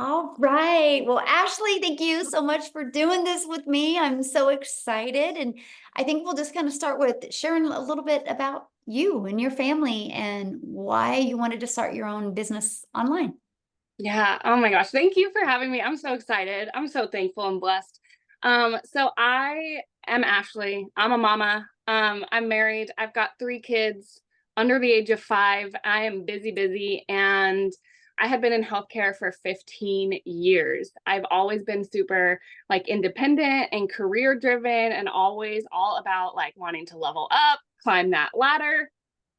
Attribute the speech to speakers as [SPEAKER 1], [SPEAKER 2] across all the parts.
[SPEAKER 1] All right. Well, Ashley, thank you so much for doing this with me. I'm so excited. And I think we'll just kind of start with sharing a little bit about you and your family and why you wanted to start your own business online.
[SPEAKER 2] Yeah. Oh my gosh. Thank you for having me. I'm so excited. I'm so thankful and blessed. So I am Ashley. I'm a mama. I'm married. I've got 3 kids under the age of 5. I am busy, busy, and I had been in healthcare for 15 years. I've always been super like independent and career driven and always all about like wanting to level up, climb that ladder.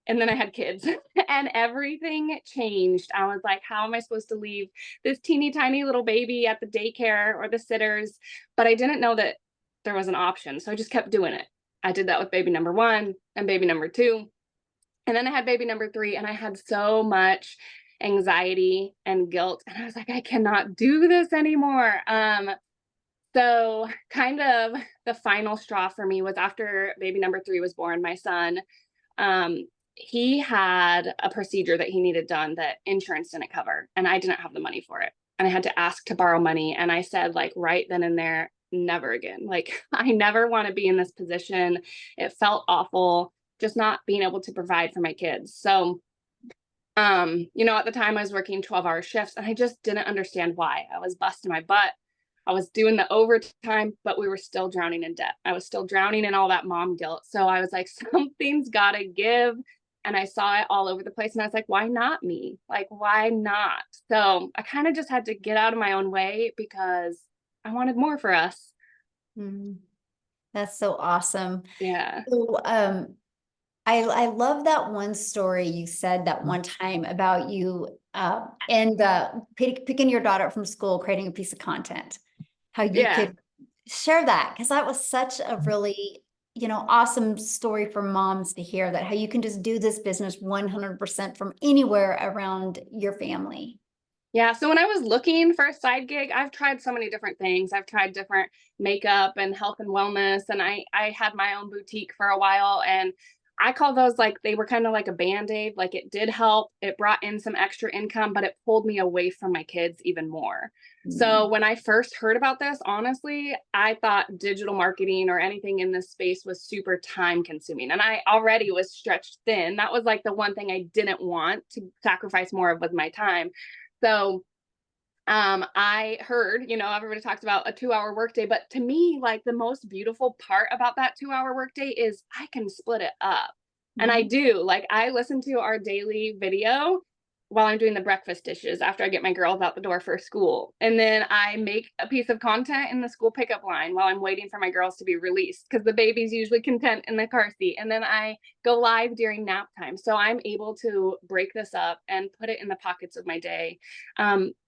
[SPEAKER 2] And then I had kids and everything changed. I was like, how am I supposed to leave this teeny tiny little baby at the daycare or the sitters? But I didn't know that there was an option. So I just kept doing it. I did that with baby number 1 and baby number 2. And then I had baby number 3, and I had so much anxiety and guilt. And I was like, I cannot do this anymore. So kind of the final straw for me was after baby number 3 was born, my son. Um, he had a procedure that he needed done that insurance didn't cover, and I didn't have the money for it. And I had to ask to borrow money. And I said, like, right then and there, never again. Like, I never want to be in this position. It felt awful just not being able to provide for my kids. So, at the time I was working 12-hour shifts and I just didn't understand why. I was busting my butt. I was doing the overtime, but we were still drowning in debt. I was still drowning in all that mom guilt. So I was like, something's got to give. And I saw it all over the place. And I was like, why not me? Like, why not? So I kind of just had to get out of my own way because I wanted more for us.
[SPEAKER 1] Mhm. That's so awesome.
[SPEAKER 2] Yeah.
[SPEAKER 1] So, I love that one story you said that one time about you and picking your daughter up from school, creating a piece of content. How you
[SPEAKER 2] Yeah.
[SPEAKER 1] could share that because that was such a really awesome story for moms to hear that how you can just do this business 100% from anywhere around your family.
[SPEAKER 2] Yeah, so when I was looking for a side gig, I've tried so many different things. I've tried different makeup and health and wellness, and I had my own boutique for a while, and I call those like they were kind of like a band-aid. Like it did help. It brought in some extra income, but it pulled me away from my kids even more. So
[SPEAKER 1] Mm.
[SPEAKER 2] when I first heard about this, honestly, I thought digital marketing or anything in this space was super time consuming. And I already was stretched thin. That was like the one thing I didn't want to sacrifice more of with my time. So I heard, everybody talks about a 2-hour workday, but to me, like the most beautiful part about that 2-hour workday is I can split it up. And I
[SPEAKER 1] Mhm.
[SPEAKER 2] do. Like I listen to our daily video while I'm doing the breakfast dishes after I get my girls out the door for school. And then I make a piece of content in the school pickup line while I'm waiting for my girls to be released because the baby's usually content in the car seat. And then I go live during nap time. So I'm able to break this up and put it in the pockets of my day.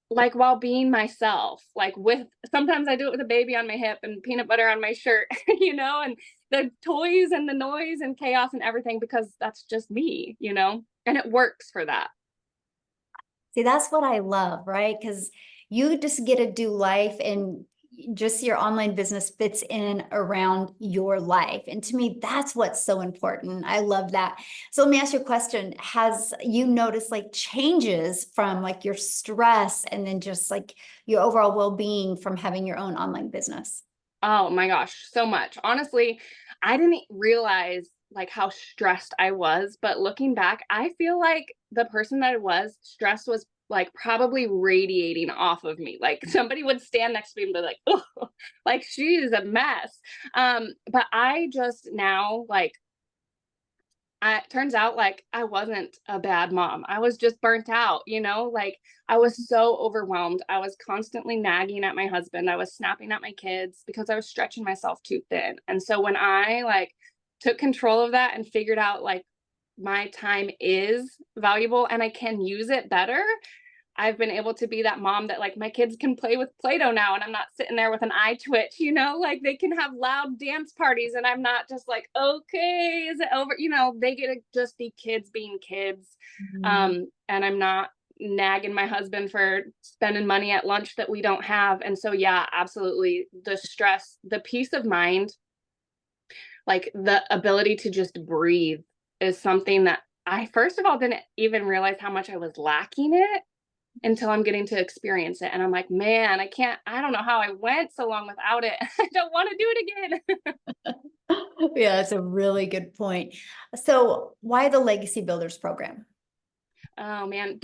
[SPEAKER 2] Like while being myself, like with sometimes I do it with a baby on my hip and peanut butter on my shirt, and the toys and the noise and chaos and everything because that's just me, and it works for that.
[SPEAKER 1] See, that's what I love, right? Because you just get to do life and just your online business fits in around your life. And to me, that's what's so important. I love that. So let me ask you a question. Has you noticed like changes from like your stress and then just like your overall well-being from having your own online business?
[SPEAKER 2] Oh my gosh, so much. Honestly, I didn't realize like how stressed I was, but looking back, I feel like the person that I was, stress was like probably radiating off of me. Like somebody would stand next to me and be like, "Oh, like she is a mess." But I just now like it turns out like I wasn't a bad mom. I was just burnt out, like I was so overwhelmed. I was constantly nagging at my husband. I was snapping at my kids because I was stretching myself too thin. And so when I like took control of that and figured out like my time is valuable and I can use it better, I've been able to be that mom that like my kids can play with Play-Doh now and I'm not sitting there with an eye twitch, like they can have loud dance parties and I'm not just like, okay, is it over? They get to just be kids being kids.
[SPEAKER 1] Mhm.
[SPEAKER 2] And I'm not nagging my husband for spending money at lunch that we don't have. And so, yeah, absolutely. The stress, the peace of mind, like the ability to just breathe is something that I, first of all, didn't even realize how much I was lacking it until I'm getting to experience it. And I'm like, man, I don't know how I went so long without it. I don't want to do it again.
[SPEAKER 1] Yeah, that's a really good point. So why the Legacy Builders program?
[SPEAKER 2] Oh man,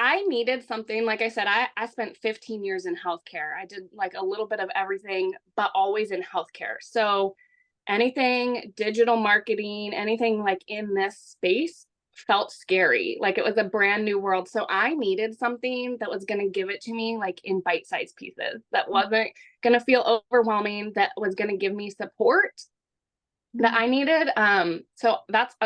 [SPEAKER 2] I needed something. Like I said, I spent 15 years in healthcare. I did like a little bit of everything, but always in healthcare. So anything digital marketing, anything like in this space felt scary. Like it was a brand new world. So I needed something that was going to give it to me like in bite-sized pieces, that wasn't going to feel overwhelming, that was going to give me support that I needed. So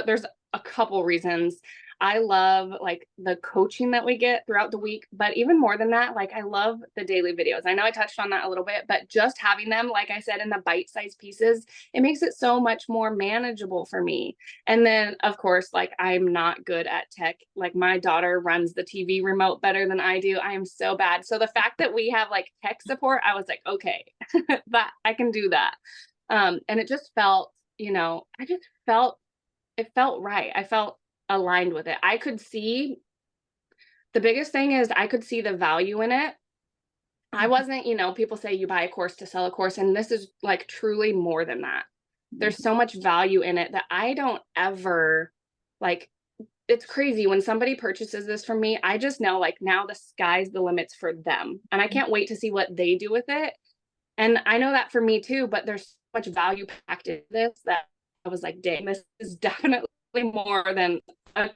[SPEAKER 2] there's a couple reasons. I love like the coaching that we get throughout the week, but even more than that, like I love the daily videos. I know I touched on that a little bit, but just having them, like I said, in the bite-sized pieces, it makes it so much more manageable for me. And then of course, like I'm not good at tech. Like my daughter runs the TV remote better than I do. I am so bad. So the fact that we have like tech support, I was like, okay, that I can do that. And it just felt, I just felt it felt right. I felt aligned with it. I could see the biggest thing is I could see the value in it. I wasn't, people say you buy a course to sell a course, and this is like truly more than that. There's so much value in it that I don't ever like. It's crazy when somebody purchases this from me. I just know like now the sky's the limits for them, and I can't wait to see what they do with it. And I know that for me too, but there's so much value packed in this that I was like, dang, this is definitely more than a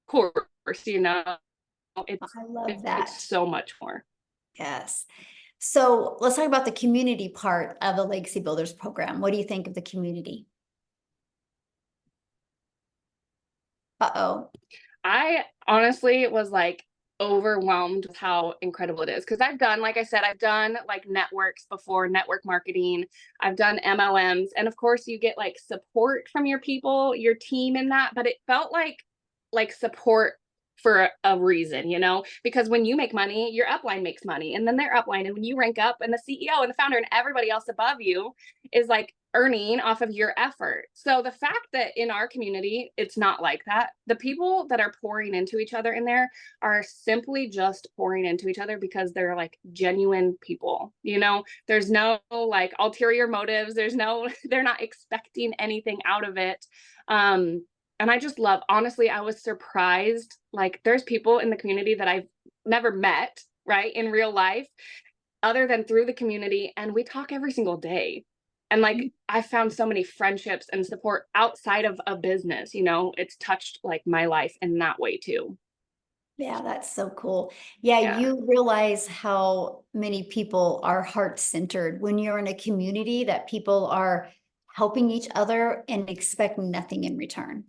[SPEAKER 2] course, It's
[SPEAKER 1] I love
[SPEAKER 2] it's
[SPEAKER 1] that.
[SPEAKER 2] so much more.
[SPEAKER 1] Yes. So let's talk about the community part of the Legacy Builders program. What do you think of the community? Uh-oh.
[SPEAKER 2] I honestly was like overwhelmed with how incredible it is, because like I said, I've done like networks before, network marketing. I've done MLMs, and of course you get like support from your people, your team in that, but it felt like support for a reason, because when you make money, your upline makes money, and then their upline, and when you rank up, and the CEO and the founder and everybody else above you is like earning off of your effort. So the fact that in our community it's not like that, the people that are pouring into each other in there are simply just pouring into each other because they're like genuine people. There's no like ulterior motives, they're not expecting anything out of it. And I just love, honestly, I was surprised. Like there's people in the community that I've never met, right, in real life, other than through the community. And we talk every single day. And like I found so many friendships and support outside of a business, it's touched like my life in that way too.
[SPEAKER 1] Yeah, that's so cool. Yeah,
[SPEAKER 2] Yeah,
[SPEAKER 1] you realize how many people are heart-centered when you're in a community that people are helping each other and expect nothing in return.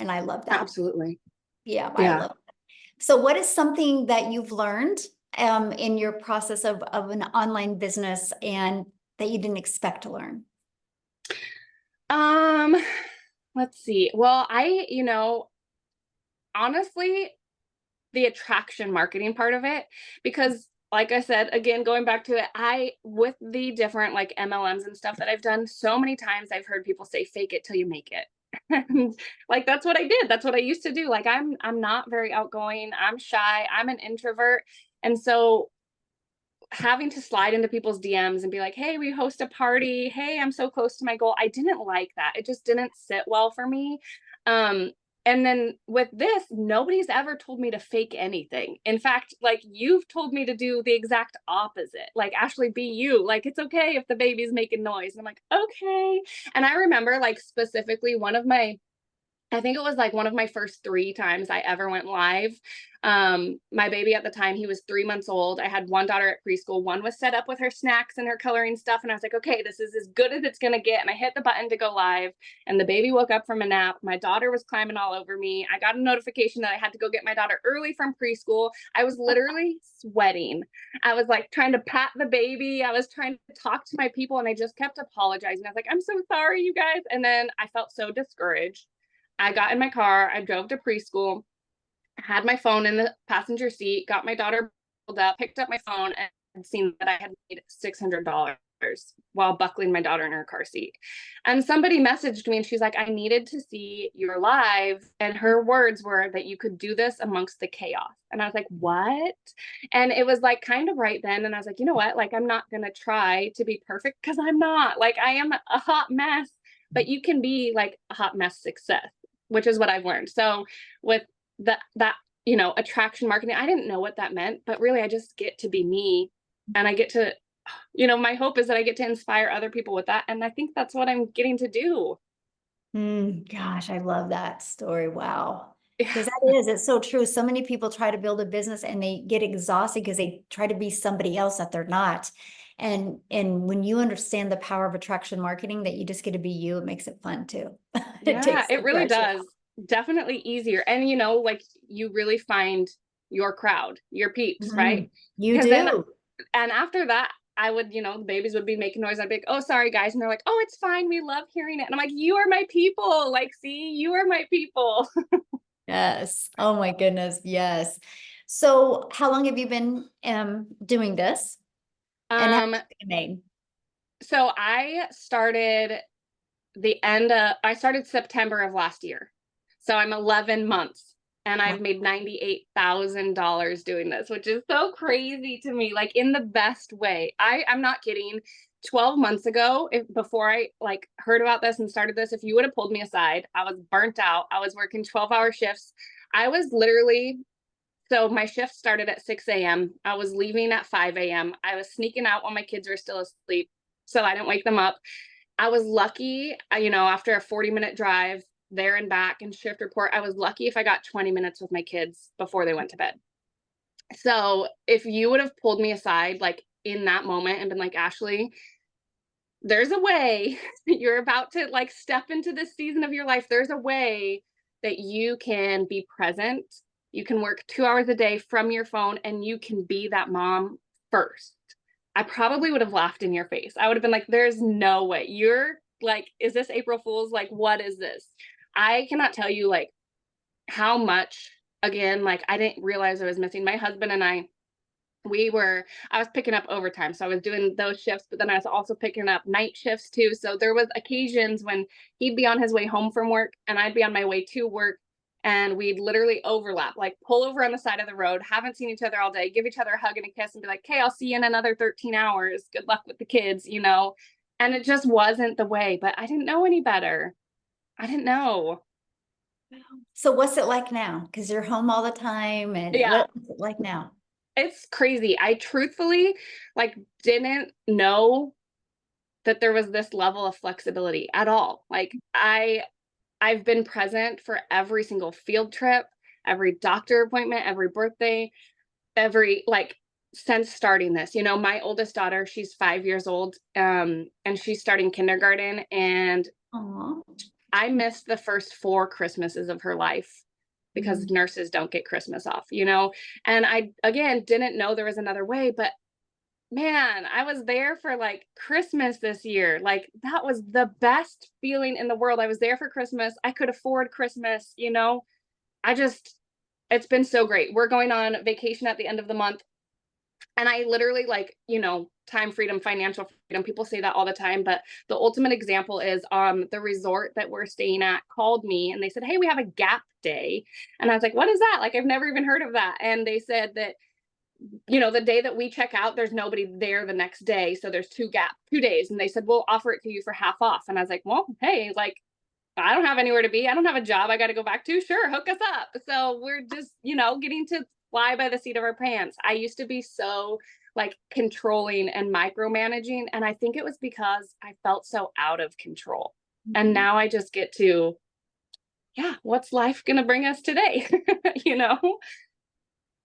[SPEAKER 1] And I love that.
[SPEAKER 2] absolutely.
[SPEAKER 1] Yeah, I
[SPEAKER 2] Yeah.
[SPEAKER 1] love it. So what is something that you've learned in your process of an online business and that you didn't expect to learn?
[SPEAKER 2] Um, let's see. Well, honestly, the attraction marketing part of it, because like I said, again, going back to it, with the different like MLMs and stuff that I've done, so many times I've heard people say fake it till you make it. And like that's what I did. That's what I used to do. Like I'm not very outgoing. I'm shy. I'm an introvert. And so having to slide into people's DMs and be like, "Hey, we host a party. Hey, I'm so close to my goal." I didn't like that. It just didn't sit well for me. Um, and then with this, nobody's ever told me to fake anything. In fact, like you've told me to do the exact opposite. Like, Ashley, be you. Like, it's okay if the baby's making noise. And I'm like, okay. And I remember like specifically I think it was like one of my first 3 times I ever went live. My baby at the time, he was 3 months old. I had one daughter at preschool. One was set up with her snacks and her coloring stuff. And I was like, okay, this is as good as it's going to get. And I hit the button to go live. And the baby woke up from a nap. My daughter was climbing all over me. I got a notification that I had to go get my daughter early from preschool. I was literally sweating. I was like trying to pat the baby. I was trying to talk to my people. And I just kept apologizing. I was like, I'm so sorry, you guys. And then I felt so discouraged. I got in my car, I drove to preschool, had my phone in the passenger seat, got my daughter pulled up, picked up my phone, and seen that I had made $600. while buckling my daughter in her car seat. And somebody messaged me and she's like, I needed to see your live. And her words were that you could do this amongst the chaos. And I was like, what? And it was like kind of right then. And I was like, you know what? Like, I'm not going to try to be perfect because I'm not. Like, I am a hot mess, but you can be like a hot mess success, which is what I've learned. So with that, attraction marketing, I didn't know what that meant, but really I just get to be me, and I get to, my hope is that I get to inspire other people with that. And I think that's what I'm getting to do.
[SPEAKER 1] Gosh, I love that story. Wow.
[SPEAKER 2] Yeah.
[SPEAKER 1] Because it's so true. So many people try to build a business and they get exhausted because they try to be somebody else that they're not. And when you understand the power of attraction marketing, that you just get to be you, it makes it fun too. It
[SPEAKER 2] Yeah,
[SPEAKER 1] takes
[SPEAKER 2] it
[SPEAKER 1] the
[SPEAKER 2] really
[SPEAKER 1] pressure
[SPEAKER 2] does. Definitely easier. And like you really find your crowd, your peeps, right?
[SPEAKER 1] out. You
[SPEAKER 2] Because then,
[SPEAKER 1] do.
[SPEAKER 2] and after that, I would, the babies would be making noise. I'd be like, oh, sorry, guys. And they're like, oh, it's fine. We love hearing it. And I'm like, you are my people. Like, see, you are my people.
[SPEAKER 1] Yes. Oh my goodness. Yes. So how long have you been doing this? And how
[SPEAKER 2] Um,
[SPEAKER 1] much have you made?
[SPEAKER 2] so I started September of last year. So I'm 11 months and
[SPEAKER 1] Wow.
[SPEAKER 2] I've made $98,000 doing this, which is so crazy to me, like in the best way. I'm not kidding. 12 months ago, before I like heard about this and started this, if you would have pulled me aside, I was burnt out. I was working 12-hour shifts. I was literally, so my shift started at 6 a.m. I was leaving at 5 a.m. I was sneaking out when my kids were still asleep so I didn't wake them up. I was lucky, after a 40-minute drive there and back and shift report, I was lucky if I got 20 minutes with my kids before they went to bed. So if you would have pulled me aside, like in that moment and been like, Ashley, there's a way you're about to like step into this season of your life. There's a way that you can be present. You can work 2 hours a day from your phone and you can be that mom first. I probably would have laughed in your face. I would have been like, there's no way. You're like, is this April Fool's? Like, what is this? I cannot tell you like how much, again, like I didn't realize I was missing. My husband and I was picking up overtime. So I was doing those shifts, but then I was also picking up night shifts too. So there was occasions when he'd be on his way home from work and I'd be on my way to work, and we'd literally overlap, like pull over on the side of the road, haven't seen each other all day, give each other a hug and a kiss and be like, okay, I'll see you in another 13 hours. Good luck with the kids. And it just wasn't the way, but I didn't know any better. I didn't know.
[SPEAKER 1] So what's it like now? Because you're home all the time, and
[SPEAKER 2] Yeah.
[SPEAKER 1] what's it like now?
[SPEAKER 2] It's crazy. I truthfully like didn't know that there was this level of flexibility at all. Like I've been present for every single field trip, every doctor appointment, every birthday, every like since starting this. My oldest daughter, she's 5 years old, and she's starting kindergarten, and
[SPEAKER 1] Aw.
[SPEAKER 2] I missed the first 4 Christmases of her life because
[SPEAKER 1] Mm.
[SPEAKER 2] nurses don't get Christmas off. And I again didn't know there was another way, but man, I was there for like Christmas this year. Like that was the best feeling in the world. I was there for Christmas. I could afford Christmas. I just, it's been so great. We're going on vacation at the end of the month. And I literally like, time freedom, financial freedom. People say that all the time, but the ultimate example is the resort that we're staying at called me and they said, hey, we have a gap day. And I was like, what is that? Like, I've never even heard of that. And they said that the day that we check out, there's nobody there the next day. So there's 2 days. And they said, we'll offer it to you for half off. And I was like, well, hey, like, I don't have anywhere to be. I don't have a job I got to go back to. Sure, hook us up. So we're just, getting to fly by the seat of our pants. I used to be so like controlling and micromanaging. And I think it was because I felt so out of control. And
[SPEAKER 1] Mhm.
[SPEAKER 2] now I just get to, yeah, what's life going to bring us today? you know?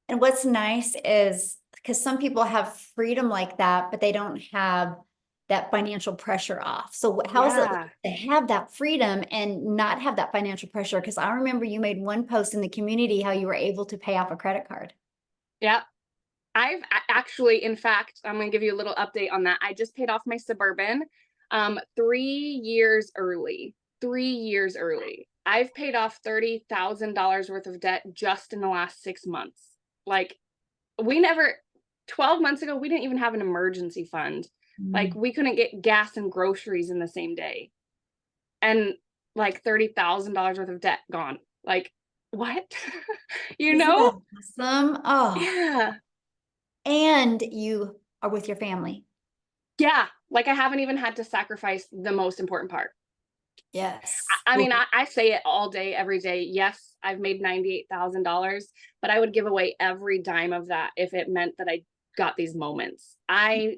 [SPEAKER 1] And what's nice is because some people have freedom like that, but they don't have that financial pressure off. So how is it like
[SPEAKER 2] Yeah.
[SPEAKER 1] to have that freedom and not have that financial pressure? Because I remember you made one post in the community how you were able to pay off a credit card.
[SPEAKER 2] Yeah. Actually, in fact, I'm going to give you a little update on that. I just paid off my Suburban 3 years early. 3 years early. I've paid off $30,000 worth of debt just in the last 6 months. Like, we never, 12 months ago, we didn't even have an emergency fund. Like
[SPEAKER 1] Mm.
[SPEAKER 2] we couldn't get gas and groceries in the same day. And like $30,000 worth of debt gone. Like, what? You
[SPEAKER 1] Isn't
[SPEAKER 2] know?
[SPEAKER 1] that awesome? Oh,
[SPEAKER 2] Yeah.
[SPEAKER 1] and you are with your family.
[SPEAKER 2] Yeah. Like I haven't even had to sacrifice the most important part.
[SPEAKER 1] Yes.
[SPEAKER 2] I mean,
[SPEAKER 1] Ooh.
[SPEAKER 2] I say it all day, every day. Yes, I've made $98,000, but I would give away every dime of that if it meant that I got these moments. I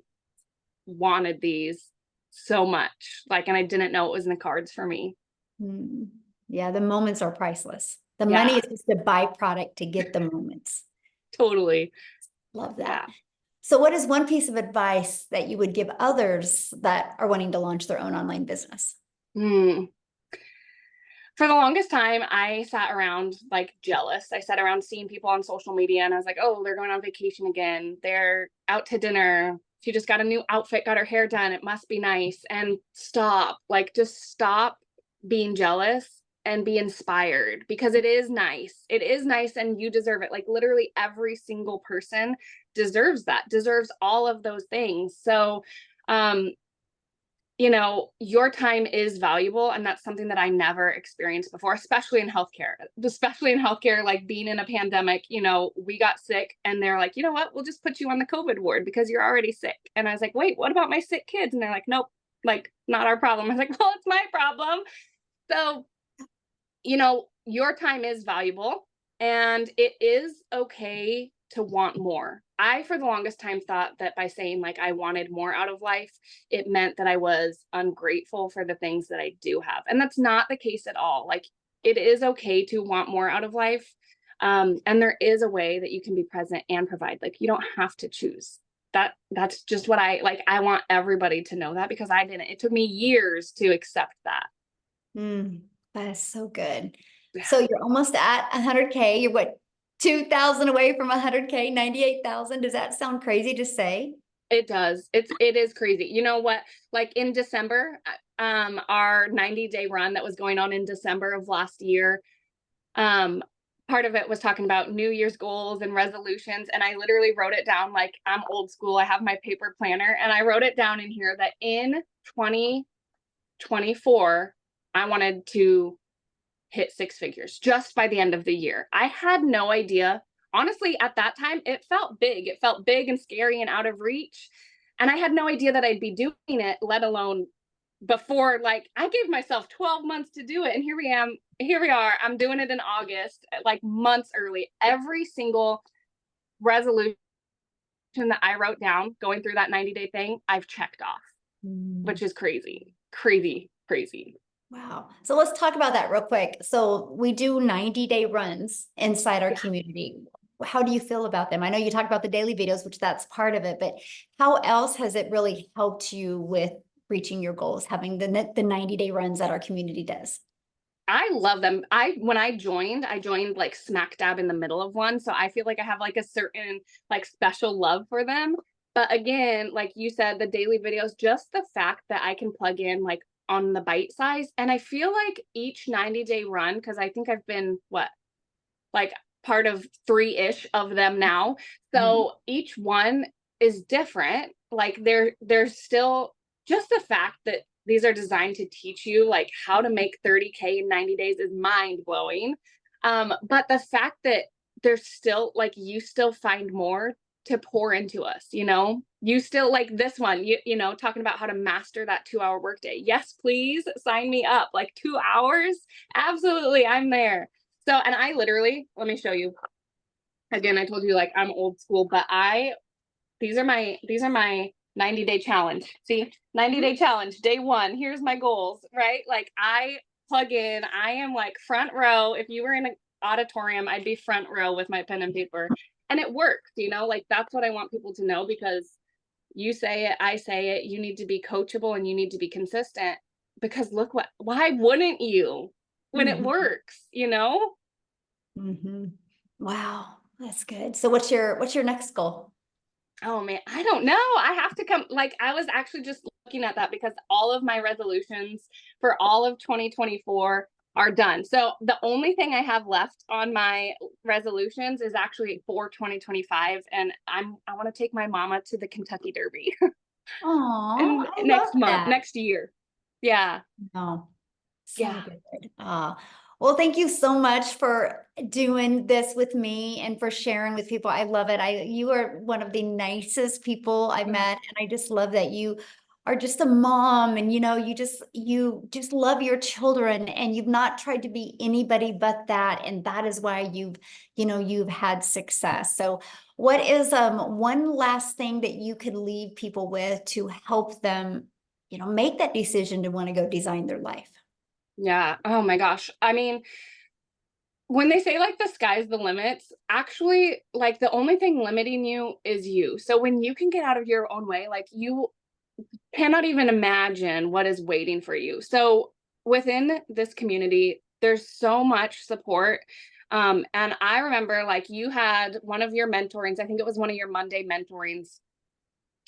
[SPEAKER 2] wanted these so much. Like, and I didn't know it was in the cards for me.
[SPEAKER 1] Mm. Yeah, the moments are priceless. The money
[SPEAKER 2] Yeah,
[SPEAKER 1] is just a byproduct to get the moments.
[SPEAKER 2] totally.
[SPEAKER 1] Love that.
[SPEAKER 2] Yeah.
[SPEAKER 1] So, what is one piece of advice that you would give others that are wanting to launch their own online business?
[SPEAKER 2] Hmm. For the longest time, I sat around like jealous. I sat around seeing people on social media and I was like, oh, they're going on vacation again. They're out to dinner. She just got a new outfit, got her hair done. It must be nice. And stop, like, just stop being jealous and be inspired because it is nice. It is nice and you deserve it. Like, literally, every single person deserves that, deserves all of those things. So, um, your time is valuable. And that's something that I never experienced before, especially in healthcare, like being in a pandemic, we got sick and they're like, you know what, we'll just put you on the COVID ward because you're already sick. And I was like, wait, what about my sick kids? And they're like, nope, like not our problem. I was like, well, it's my problem. So, your time is valuable and it is okay to want more. I, for the longest time, thought that by saying like I wanted more out of life, it meant that I was ungrateful for the things that I do have. And that's not the case at all. Like, it is okay to want more out of life. And there is a way that you can be present and provide. Like, you don't have to choose. That's just what I like. I want everybody to know that because I didn't. It took me years to accept that.
[SPEAKER 1] Mm, that is so good.
[SPEAKER 2] Yeah.
[SPEAKER 1] So you're almost at 100K. You're what, 2,000 away from 100K, 98,000. Does that sound crazy to say?
[SPEAKER 2] It does. It is crazy. You know what? Like in December, our 90-day run that was going on in December of last year, um, part of it was talking about New Year's goals and resolutions. And I literally wrote it down like I'm old school. I have my paper planner and I wrote it down in here that in 2024, I wanted to hit six figures just by the end of the year. I had no idea. Honestly, at that time, it felt big. It felt big and scary and out of reach. And I had no idea that I'd be doing it, let alone before. Like, I gave myself 12 months to do it. And here we are. I'm doing it in August, like months early. Every single resolution that I wrote down going through that 90-day thing, I've checked off,
[SPEAKER 1] Mm.
[SPEAKER 2] which is crazy, crazy, crazy.
[SPEAKER 1] Wow. So let's talk about that real quick. So we do 90-day runs inside our
[SPEAKER 2] Yeah.
[SPEAKER 1] community. How do you feel about them? I know you talk about the daily videos, which that's part of it, but how else has it really helped you with reaching your goals, having the 90-day runs that our community does?
[SPEAKER 2] I love them. When I joined like smack dab in the middle of one. So I feel like I have like a certain like special love for them. But again, like you said, the daily videos, just the fact that I can plug in like on the bite size. And I feel like each 90-day run, because I think I've been like part of three-ish of them now.
[SPEAKER 1] Mhm.
[SPEAKER 2] So each one is different. Like there's still just the fact that these are designed to teach you like how to make 30K in 90 days is mind blowing. But the fact that there's still like you still find more to pour into us, you still like this one, talking about how to master that 2-hour workday. Yes, please sign me up. Like 2 hours. Absolutely. I'm there. So, and I literally, let me show you. Again, I told you like I'm old school, but these are my 90-day challenge. See, 90-day challenge, day one. Here's my goals, right? Like I plug in, I am like front row. If you were in an auditorium, I'd be front row with my pen and paper. And it works, like that's what I want people to know because you say it, I say it, you need to be coachable and you need to be consistent because why wouldn't you when it
[SPEAKER 1] Mhm.
[SPEAKER 2] works?
[SPEAKER 1] Mhm. Wow, that's good. So what's your next goal?
[SPEAKER 2] Oh man, I don't know. I have to come. Like, I was actually just looking at that because all of my resolutions for all of 2024 are done. So the only thing I have left on my resolutions is actually for 2025, and I want to take my mama to the Kentucky Derby.
[SPEAKER 1] Oh,
[SPEAKER 2] And
[SPEAKER 1] I love
[SPEAKER 2] next month,
[SPEAKER 1] that.
[SPEAKER 2] next year. Yeah.
[SPEAKER 1] Oh, so
[SPEAKER 2] Yeah.
[SPEAKER 1] good. Well, thank you so much for doing this with me and for sharing with people. I love it. You are one of the nicest people I've
[SPEAKER 2] Oh,
[SPEAKER 1] met, and I just love that you are just a mom, and you just love your children, and you've not tried to be anybody but that, and that is why you've had success. So, what is one last thing that you could leave people with to help them, make that decision to want to go design their life?
[SPEAKER 2] yeah. Oh my gosh. I mean, when they say like the sky's the limits, actually, like the only thing limiting you is you. So when you can get out of your own way, like you cannot even imagine what is waiting for you. So within this community, there's so much support. And I remember like you had one of your mentorings, I think it was one of your Monday mentorings.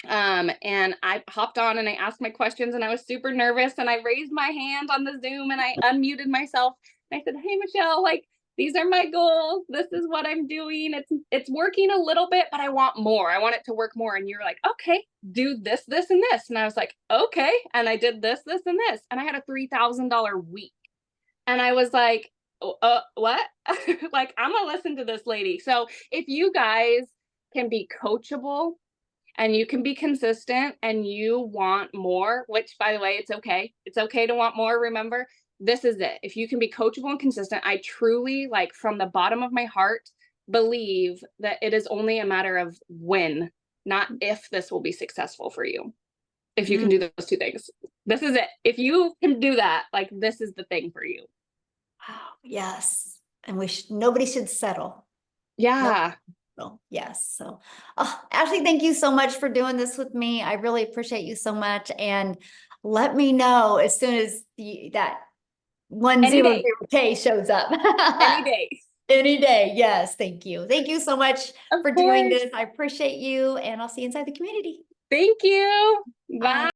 [SPEAKER 2] And I hopped on and I asked my questions and I was super nervous and I raised my hand on the Zoom and I unmuted myself and I said, "Hey Michelle, like these are my goals. This is what I'm doing. It's working a little bit, but I want more. I want it to work more." And you're like, "Okay, do this, this, and this." And I was like, "Okay." And I did this, this, and this. And I had a $3,000 week. And I was like, what?" Like, I'm gonna listen to this lady. So if you guys can be coachable and you can be consistent and you want more, which by the way, it's okay. It's okay to want more. Remember, this is it. If you can be coachable and consistent, I truly, like, from the bottom of my heart, believe that it is only a matter of when, not if this will be successful for you. If you
[SPEAKER 1] Mm,
[SPEAKER 2] can do those two things, this is it. If you can do that, like, this is the thing for you.
[SPEAKER 1] wow, yes. And nobody should settle. No.
[SPEAKER 2] Yeah.
[SPEAKER 1] So, yes. So, Ashley, thank you so much for doing this with me. I really appreciate you so much. And let me know as soon as that
[SPEAKER 2] Any day.
[SPEAKER 1] 100K shows up.
[SPEAKER 2] Any day.
[SPEAKER 1] Any day. Yes. Thank you. Thank you so much
[SPEAKER 2] Of
[SPEAKER 1] for doing
[SPEAKER 2] course.
[SPEAKER 1] this. I appreciate you, and I'll see you inside the community.
[SPEAKER 2] Thank you.
[SPEAKER 1] Bye.
[SPEAKER 2] Bye.